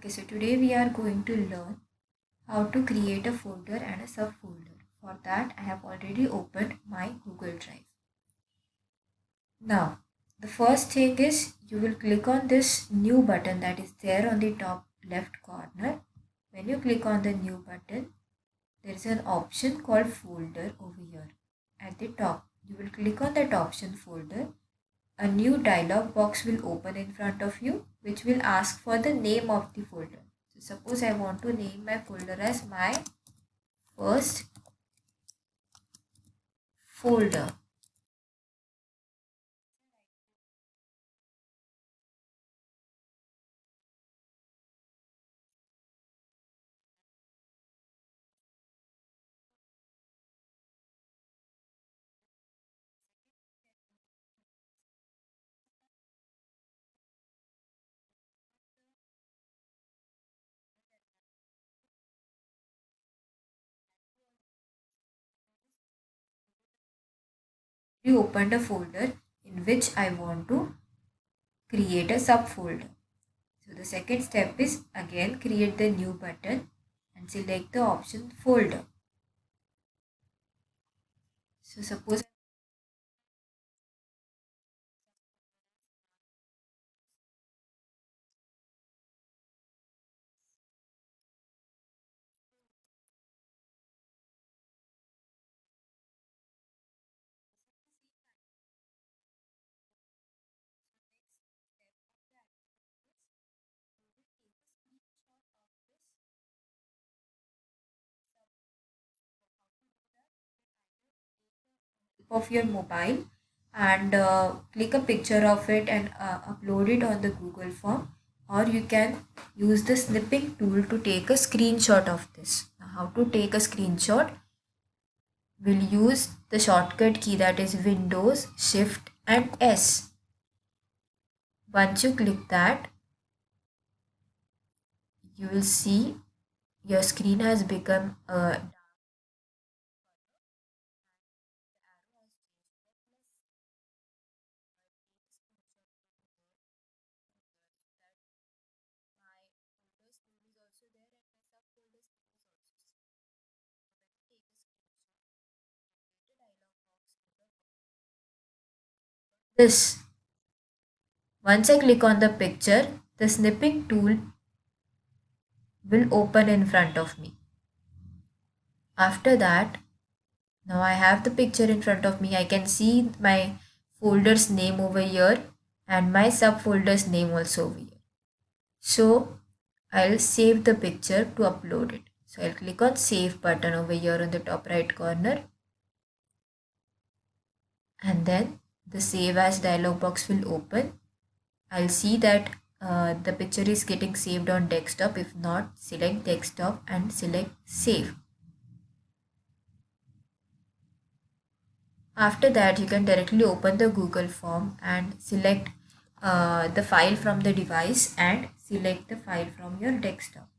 Okay, so today we are going to learn how to create a folder and a subfolder. For that, I have already opened my Google Drive. Now, the first thing is you will click on this new button that is there on the top left corner. When you click on the new button, there is an option called folder over here. At the top, you will click on that option folder. A new dialog box will open in front of you, which will ask for the name of the folder. So suppose I want to name my folder as my first folder. We opened a folder in which I want to create a subfolder. So the second step is again create the new button and select the option folder. So suppose of your mobile and click a picture of it and upload it on the Google form, or you can use the snipping tool to take a screenshot of this. Now, how to take a screenshot? We'll use the shortcut key that is Windows Shift and S. Once you click that, you will see your screen has become a this. Once I click on the picture, the snipping tool will open in front of me. After that, now I have the picture in front of me. I can see my folder's name over here and my subfolder's name also over here. So I'll save the picture to upload it. So I'll click on save button over here on the top right corner, and then the save as dialog box will open. I'll see that the picture is getting saved on desktop. If not, select desktop and select save. After that, you can directly open the Google form and select the file from the device and select the file from your desktop.